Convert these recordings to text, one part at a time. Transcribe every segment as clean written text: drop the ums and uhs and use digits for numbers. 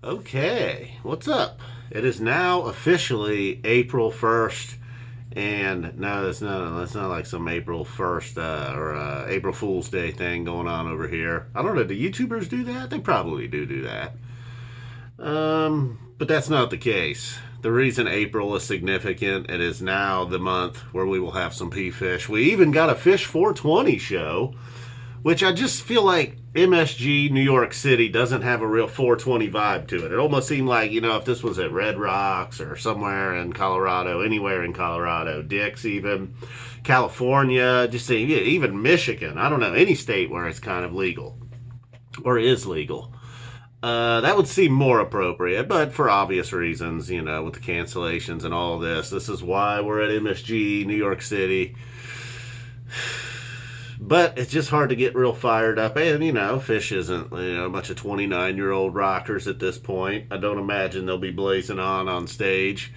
Okay, what's up? It is now officially April 1st, and no, that's not like some April 1st or April Fool's Day thing going on over here. I don't know, do YouTubers do that? They probably do that. But that's not the case. The reason April is significant, it is now the month where we will have some Phish. We even got a Phish 420 show, which I just feel like MSG New York City doesn't have a real 420 vibe to it. It almost seemed like, if this was at Red Rocks or somewhere in Colorado, anywhere in Colorado, Dick's even, California, just even Michigan, I don't know, any state where it's kind of legal or is legal. That would seem more appropriate, but for obvious reasons, with the cancellations and all this, this is why we're at MSG New York City. But it's just hard to get real fired up. And, Phish isn't, a bunch of 29-year-old rockers at this point. I don't imagine they'll be blazing on stage.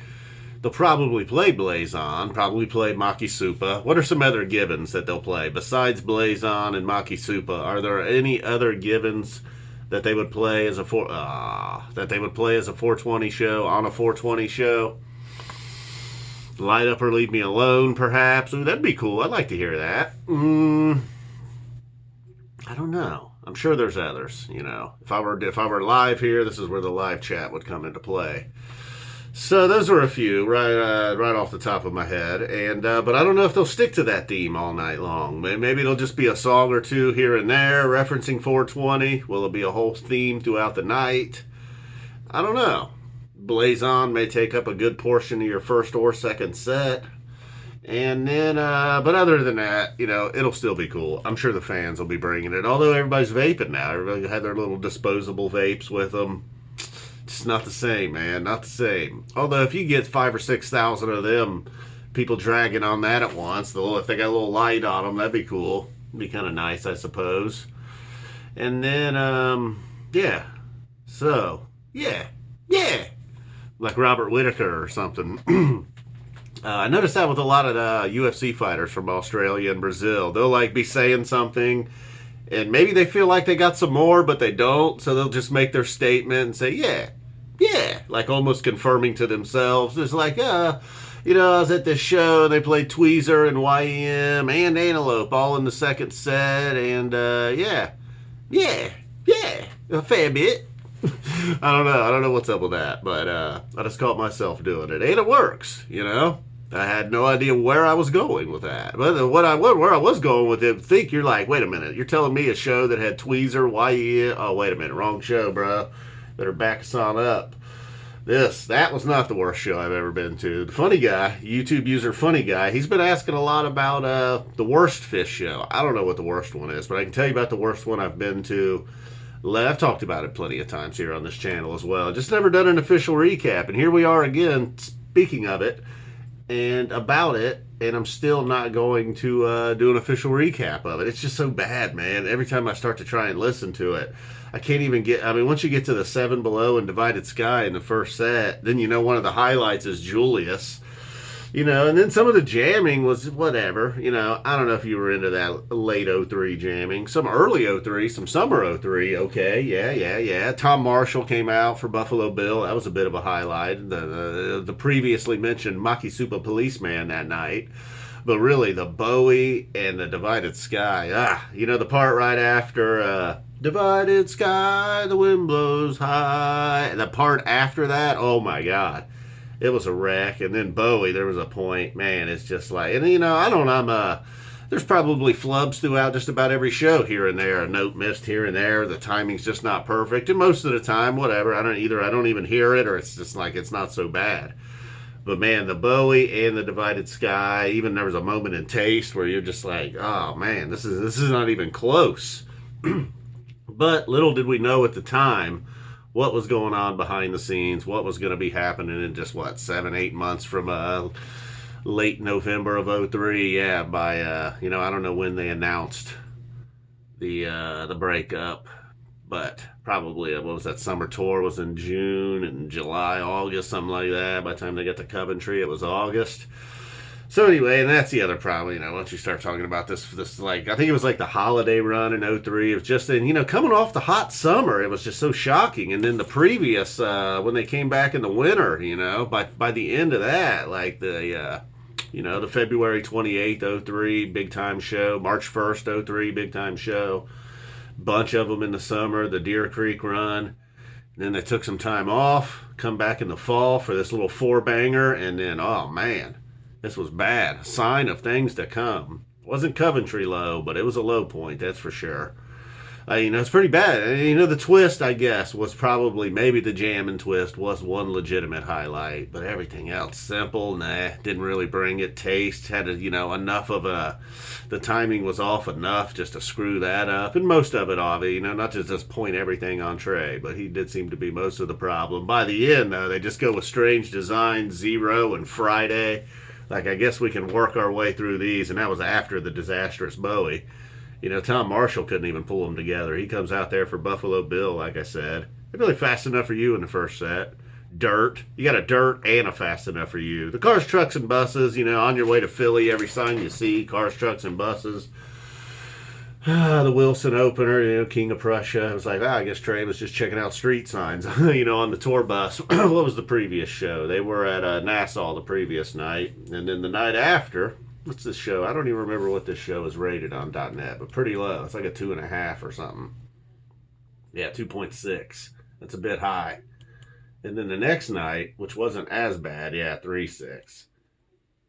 They'll probably play Blaze On, probably play Maki Supa. What are some other givens that they'll play? Besides Blaze On and Maki Supa, are there any other givens that they would play as a 420 show, on a 420 show? Light Up or Leave Me Alone, perhaps. Ooh, that'd be cool. I'd like to hear that. I don't know. I'm sure there's others. If I were live here, this is where the live chat would come into play. So those are a few right off the top of my head, and but I don't know if they'll stick to that theme all night long. Maybe it'll just be a song or two here and there referencing 420. Will it be a whole theme throughout the night? I don't know. Blaze On may take up a good portion of your first or second set. And then, but other than that, it'll still be cool. I'm sure the fans will be bringing it. Although everybody's vaping now. Everybody had their little disposable vapes with them. It's not the same, man. Not the same. Although if you get 5,000 or 6,000 of them, people dragging on that at once, if they got a little light on them, that'd be cool. It'd be kind of nice, I suppose. And then, yeah. So, yeah. Like Robert Whittaker or something. I noticed that with a lot of UFC fighters from Australia and Brazil. They'll be saying something, and maybe they feel like they got some more, but they don't. So they'll just make their statement and say, yeah, like almost confirming to themselves. It's like, I was at this show, and they played Tweezer and YEM and Antelope all in the second set, and yeah, a fair bit. I don't know what's up with that, but I just caught myself doing it, and it works. I had no idea where I was going with that, but where I was going with it, you're like, wait a minute, you're telling me a show that had Tweezer, YE, oh wait a minute, wrong show, bro. Better back us on up. That was not the worst show I've ever been to. The Funny Guy, YouTube user Funny Guy, he's been asking a lot about the worst Phish show. I don't know what the worst one is, but I can tell you about the worst one I've been to. I've talked about it plenty of times here on this channel as well. Just never done an official recap. And here we are again, speaking of it and about it, and I'm still not going to do an official recap of it. It's just so bad, man. Every time I start to try and listen to it, I can't even once you get to the Seven Below and Divided Sky in the first set, then one of the highlights is Julius. And then some of the jamming was whatever. I don't know if you were into that late 03 jamming. Some early 03, some summer 03, okay, yeah. Tom Marshall came out for Buffalo Bill. That was a bit of a highlight. The previously mentioned Maki Supa Policeman that night. But really, the Bowie and the Divided Sky. The part right after Divided Sky, the wind blows high. And the part after that, oh my God. It was a wreck. And then Bowie, there was a point, man, it's just like, and there's probably flubs throughout just about every show here and there, a note missed here and there, the timing's just not perfect, and most of the time, whatever, I don't even hear it, or it's just like, it's not so bad. But man, the Bowie and the Divided Sky, even there was a moment in Taste where you're just like, oh man, this is not even close. But little did we know at the time what was going on behind the scenes, what was going to be happening in just 7-8 months from late November of 03. Yeah, by I don't know when they announced the breakup, but probably what was that summer tour was in June and July, August, something like that. By the time they got to Coventry, it was August. So anyway, and that's the other problem, once you start talking about this like, I think it was like the holiday run in '03. It was just, and coming off the hot summer, it was just so shocking. And then the previous, when they came back in the winter, by the end of that, like the February 28th, '03 big time show, March 1st, '03 big time show, bunch of them in the summer, the Deer Creek run. And then they took some time off, come back in the fall for this little four banger, and then, oh man, this was bad. A sign of things to come. Wasn't Coventry low, but it was a low point, that's for sure. It's pretty bad. The twist, I guess, was probably maybe the jam and twist was one legitimate highlight, but everything else simple, didn't really bring it. Taste had enough of the timing was off enough just to screw that up, and most of it, obviously, not just point everything on Trey, but he did seem to be most of the problem. By the end, though, they just go with Strange Design, Zero, and Friday. Like, I guess we can work our way through these, and that was after the disastrous Bowie. Tom Marshall couldn't even pull them together. He comes out there for Buffalo Bill, like I said. They're really fast enough for you in the first set. Dirt. You got a dirt and a fast enough for you. The cars, trucks, and buses, on your way to Philly, every sign you see, cars, trucks, and buses. The Wilson opener, King of Prussia. It was like, I guess Trey was just checking out street signs, on the tour bus. What was the previous show? They were at Nassau the previous night. And then the night after, what's this show? I don't even remember what this show is rated on .net, but pretty low. It's like a 2.5 or something. Yeah, 2.6. That's a bit high. And then the next night, which wasn't as bad, 3.6.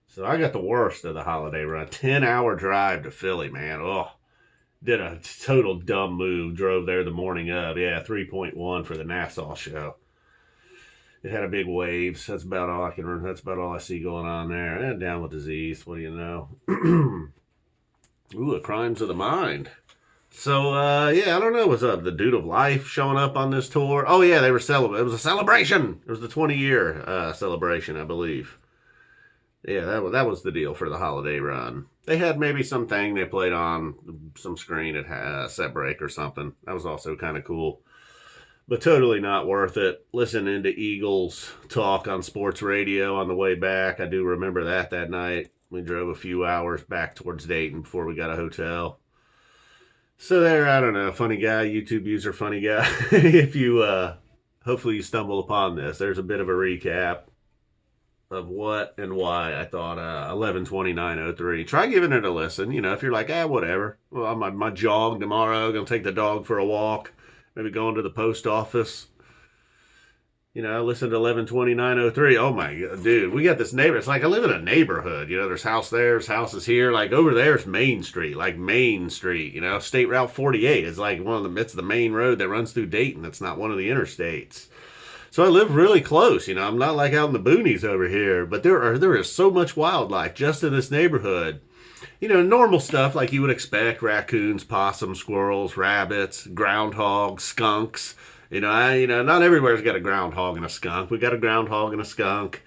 So I got the worst of the holiday run. 10-hour drive to Philly, man. Oh, did a total dumb move. Drove there the morning of. 3.1 for the Nassau show. It had a big waves. That's about all I can remember. That's about all I see going on there. And down with disease. What do you know? Ooh, crimes of the mind. So, I don't know what's up. The Dude of Life showing up on this tour. Oh, yeah, they were celebrating. It was a celebration. It was the 20-year celebration, I believe. Yeah, that was the deal for the holiday run. They had maybe something they played on some screen at set break or something. That was also kind of cool. But totally not worth it. Listening to Eagles talk on sports radio on the way back. I do remember that night. We drove a few hours back towards Dayton before we got a hotel. So there, I don't know, funny guy, YouTube user, funny guy. If you, hopefully you stumble upon this. There's a bit of a recap of what and why I thought 11/29/03. Try giving it a listen. If you're like, whatever. Well, I'm my jog tomorrow. Gonna take the dog for a walk. Maybe going to the post office. Listen to 11/29/03. Oh my God, dude, we got this neighbor. It's like I live in a neighborhood. There's house there, there's houses here. Like over there's Main Street, State Route 48 is like it's the main road that runs through Dayton. It's not one of the interstates. So I live really close. I'm not like out in the boonies over here, but there is so much wildlife just in this neighborhood. Normal stuff like you would expect: raccoons, possums, squirrels, rabbits, groundhogs, skunks. Not everywhere's got a groundhog and a skunk. We got a groundhog and a skunk.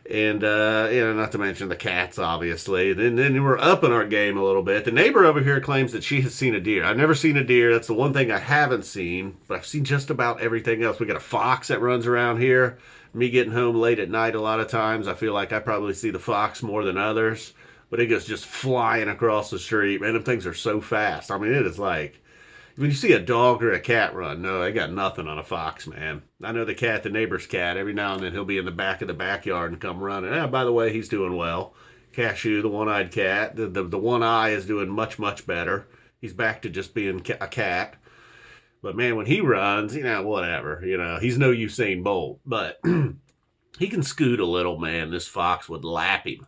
And, not to mention the cats, obviously. Then we're upping our game a little bit. The neighbor over here claims that she has seen a deer. I've never seen a deer. That's the one thing I haven't seen. But I've seen just about everything else. We got a fox that runs around here. Me getting home late at night a lot of times, I feel like I probably see the fox more than others. But it goes just flying across the street. Man, them things are so fast. I mean, it is like, when you see a dog or a cat run, no, they got nothing on a fox, man. I know the neighbor's cat, every now and then he'll be in the back of the backyard and come running. By the way, he's doing well. Cashew, the one-eyed cat, the one eye is doing much, much better. He's back to just being a cat. But man, when he runs, whatever. He's no Usain Bolt. But he can scoot a little, man. This fox would lap him.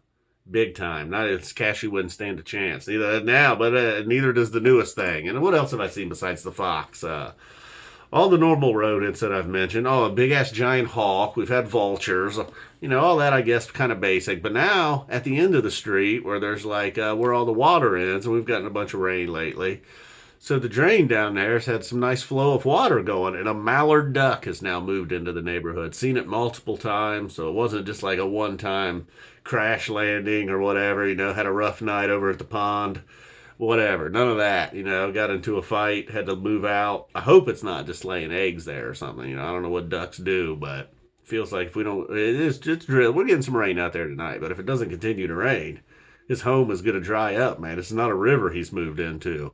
Big time. Not as Cashew wouldn't stand a chance. Neither now, but neither does the newest thing. And what else have I seen besides the fox? All the normal rodents that I've mentioned. Oh, a big-ass giant hawk. We've had vultures. All that, I guess, kind of basic. But now, at the end of the street, where there's like, where all the water ends, and we've gotten a bunch of rain lately. So the drain down there has had some nice flow of water going, and a mallard duck has now moved into the neighborhood. Seen it multiple times, so it wasn't just like a one-time crash landing or whatever, had a rough night over at the pond, whatever. None of that, got into a fight, had to move out. I hope it's not just laying eggs there or something. I don't know what ducks do, but Feels like if we don't, it's drill. We're getting some rain out there tonight, but if it doesn't continue to rain, his home is going to dry up, man. It's not a river he's moved into.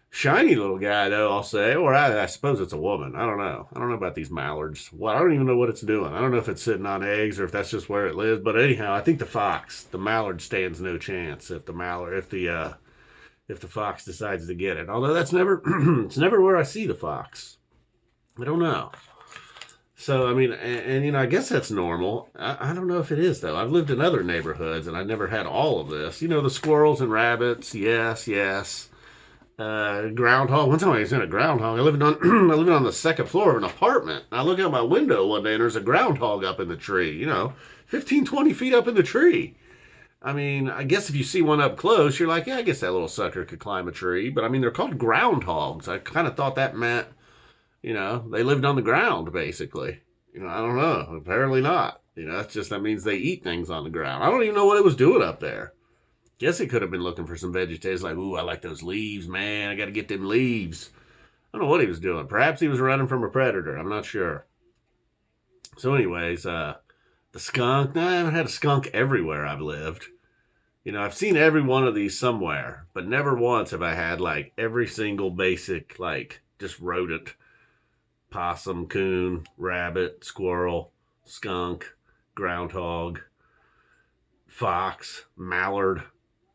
Shiny little guy, though, I'll say. Or I suppose it's a woman. I don't know. I don't know about these mallards. Well, I don't even know what it's doing. I don't know if it's sitting on eggs or if that's just where it lives. But anyhow, I think the mallard stands no chance if the fox decides to get it. Although that's never, it's never where I see the fox. I don't know. So, I mean, I guess that's normal. I don't know if it is, though. I've lived in other neighborhoods and I never had all of this. The squirrels and rabbits. Yes, yes. Groundhog. One time I was in a groundhog. I lived on the second floor of an apartment. I look out my window one day and there's a groundhog up in the tree, 15, 20 feet up in the tree. I mean, I guess if you see one up close, you're like, yeah, I guess that little sucker could climb a tree. But I mean, they're called groundhogs. I kind of thought that meant, they lived on the ground, basically. I don't know. Apparently not. That means they eat things on the ground. I don't even know what it was doing up there. Guess he could have been looking for some vegetables, like, ooh, I like those leaves, man. I got to get them leaves. I don't know what he was doing. Perhaps he was running from a predator. I'm not sure. So anyways, the skunk. No, I haven't had a skunk everywhere I've lived. I've seen every one of these somewhere, but never once have I had, like, every single basic, like, just rodent. Possum, coon, rabbit, squirrel, skunk, groundhog, fox, mallard.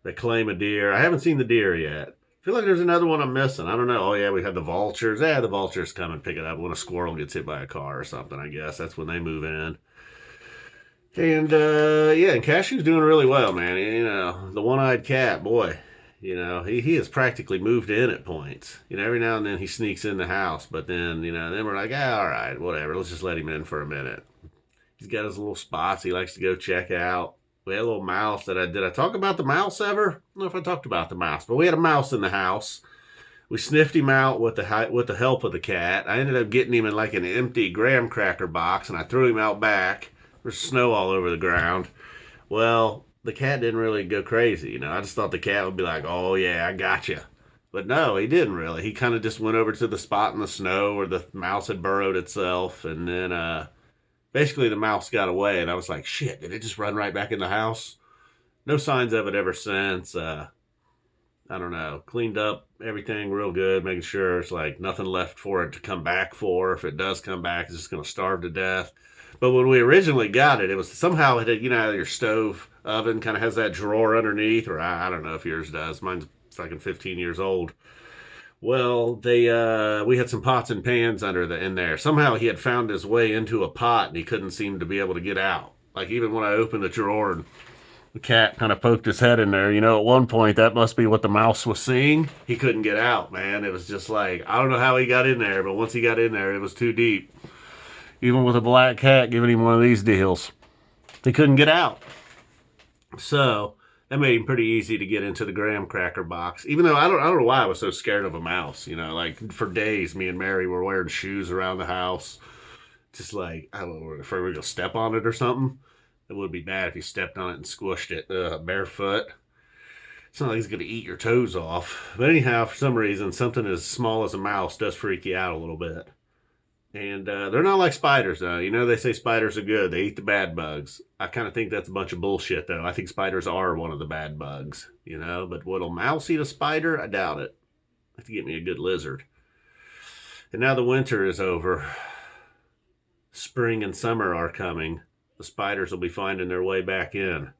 They claim a deer. I haven't seen the deer yet. I feel like there's another one I'm missing. I don't know. Oh, yeah, we had the vultures. Yeah, the vultures come and pick it up when a squirrel gets hit by a car or something, I guess. That's when they move in. And, and Cashew's doing really well, man. The one-eyed cat, boy, he has practically moved in at points. Every now and then he sneaks in the house, but then, then we're like, all right, whatever. Let's just let him in for a minute. He's got his little spots he likes to go check out. We had a little mouse did I talk about the mouse ever? I don't know if I talked about the mouse, but we had a mouse in the house. We sniffed him out with the help of the cat. I ended up getting him in like an empty graham cracker box, and I threw him out back. There's snow all over the ground. Well, the cat didn't really go crazy, I just thought the cat would be like, oh yeah, I got you. But no, he didn't really. He kind of just went over to the spot in the snow where the mouse had burrowed itself, and then basically the mouse got away, and I was like, shit, did it just run right back in the house? No signs of it ever since. I don't know. Cleaned up everything real good, making sure it's like nothing left for it to come back for. If it does come back, it's just going to starve to death. But when we originally got it, it was somehow it had, your stove oven kind of has that drawer underneath, or I don't know if yours does. Mine's fucking 15 years old. Well, we had some pots and pans in there. Somehow he had found his way into a pot and he couldn't seem to be able to get out. Like even when I opened the drawer and the cat kind of poked his head in there, at one point that must be what the mouse was seeing. He couldn't get out, man. It was just like, I don't know how he got in there, but once he got in there, it was too deep. Even with a black cat giving him one of these deals, he couldn't get out. So that made him pretty easy to get into the graham cracker box. Even though I don't know why I was so scared of a mouse. Like for days, me and Mary were wearing shoes around the house. Just like, I don't know, afraid we were going to step on it or something. It would be bad if you stepped on it and squished it barefoot. It's not like he's going to eat your toes off. But anyhow, for some reason, something as small as a mouse does freak you out a little bit. And they're not like spiders, though. They say spiders are good. They eat the bad bugs. I kind of think that's a bunch of bullshit, though. I think spiders are one of the bad bugs, But will a mouse eat a spider? I doubt it. I have to get me a good lizard. And now the winter is over. Spring and summer are coming. The spiders will be finding their way back in.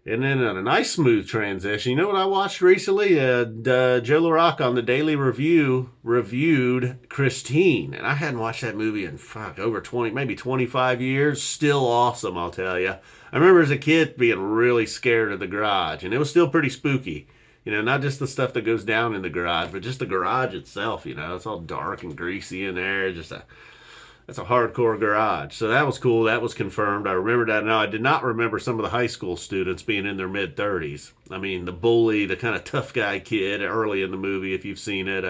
And then on a nice smooth transition, you know what I watched recently? Joe LaRocque on the Daily Review reviewed Christine. And I hadn't watched that movie in, over 20, maybe 25 years. Still awesome, I'll tell you. I remember as a kid being really scared of the garage. And it was still pretty spooky. Not just the stuff that goes down in the garage, but just the garage itself, It's all dark and greasy in there. That's a hardcore garage. So that was cool. That was confirmed. I remember that. Now, I did not remember some of the high school students being in their mid-30s. I mean, the bully, the kind of tough guy kid early in the movie, if you've seen it.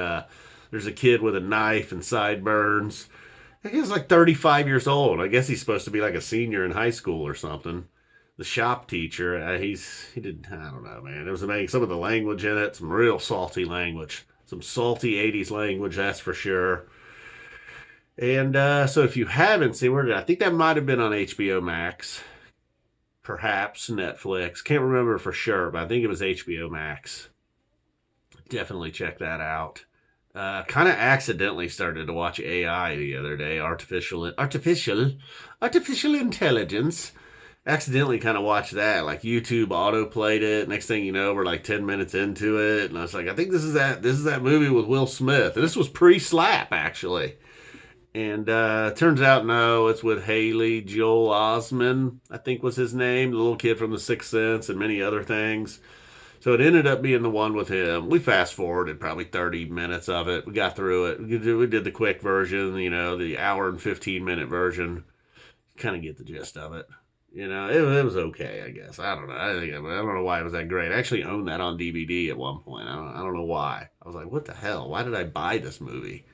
There's a kid with a knife and sideburns. I think he's like 35 years old. I guess he's supposed to be like a senior in high school or something. The shop teacher, he did, I don't know, man. It was amazing. Some of the language in it, some real salty language. Some salty 80s language, that's for sure. And so if you haven't seen, I think that might have been on HBO Max, perhaps Netflix. Can't remember for sure, but I think it was HBO Max. Definitely check that out. Kind of accidentally started to watch AI the other day, artificial intelligence. Accidentally kind of watched that. Like YouTube auto played it. Next thing you know, we're like 10 minutes into it, and I was like, I think this is that movie with Will Smith. And this was pre-slap actually. And turns out no, it's with Haley Joel Osment, I think was his name, the little kid from The Sixth Sense and many other things. So it ended up being the one with him. We fast forwarded probably 30 minutes of it. We got through it. We did the quick version, the hour and 15-minute version. Kind of get the gist of it. It was okay, I guess. I don't know. I don't know why it was that great. I actually owned that on DVD at one point. I don't know why. I was like, what the hell? Why did I buy this movie?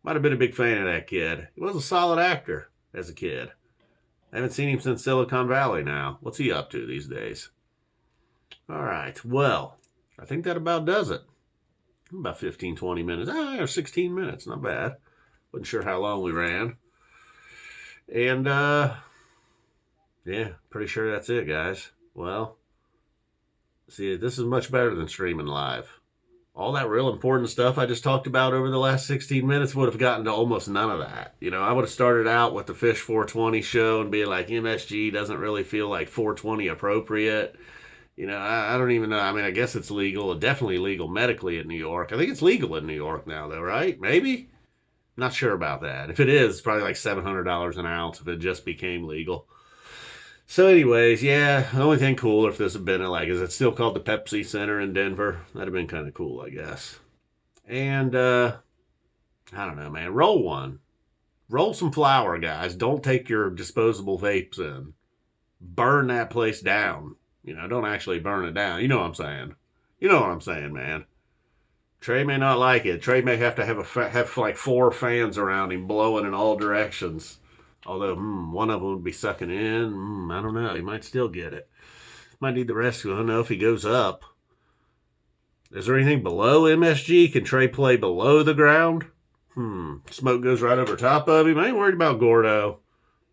Might have been a big fan of that kid. He was a solid actor as a kid. I haven't seen him since Silicon Valley now. What's he up to these days? All right. Well, I think that about does it. About 15, 20 minutes. Or 16 minutes. Not bad. Wasn't sure how long we ran. And, yeah, pretty sure that's it, guys. Well, see, this is much better than streaming live. All that real important stuff I just talked about over the last 16 minutes would have gotten to almost none of that. I would have started out with the Phish 420 show and be like, MSG doesn't really feel like 420 appropriate. I don't even know. I mean, I guess it's legal, definitely legal medically in New York. I think it's legal in New York now, though, right? Maybe? Not sure about that. If it is, it's probably like $700 an ounce if it just became legal. So, anyways, yeah, the only thing cooler if this had been is it still called the Pepsi Center in Denver? That'd have been kind of cool, I guess. And, I don't know, man. Roll one. Roll some flour, guys. Don't take your disposable vapes in. Burn that place down. Don't actually burn it down. You know what I'm saying. You know what I'm saying, man. Trey may not like it. Trey may have to have like 4 fans around him blowing in all directions. Although, one of them would be sucking in. I don't know. He might still get it. Might need the rescue. I don't know if he goes up. Is there anything below MSG? Can Trey play below the ground? Smoke goes right over top of him. I ain't worried about Gordo. I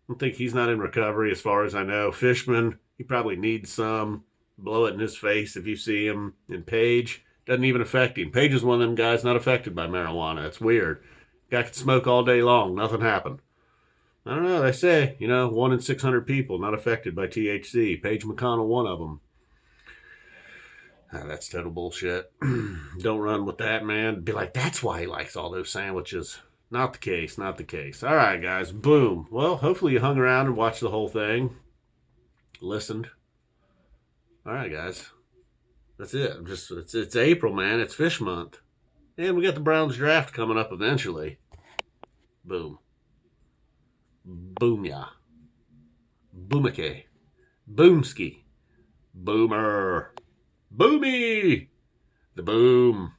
don't think he's not in recovery as far as I know. Fishman, he probably needs some. Blow it in his face if you see him. And Page, doesn't even affect him. Page is one of them guys not affected by marijuana. It's weird. Guy could smoke all day long. Nothing happened. I don't know. They say, 1 in 600 people not affected by THC. Paige McConnell, one of them. That's total bullshit. Don't run with that, man. Be like, that's why he likes all those sandwiches. Not the case. Not the case. All right, guys. Boom. Well, hopefully you hung around and watched the whole thing. Listened. All right, guys. That's it. It's April, man. It's Fish Month. And we got the Browns draft coming up eventually. Boom. Boomya. Boomake. Boomski. Boomer. Boomy. The boom.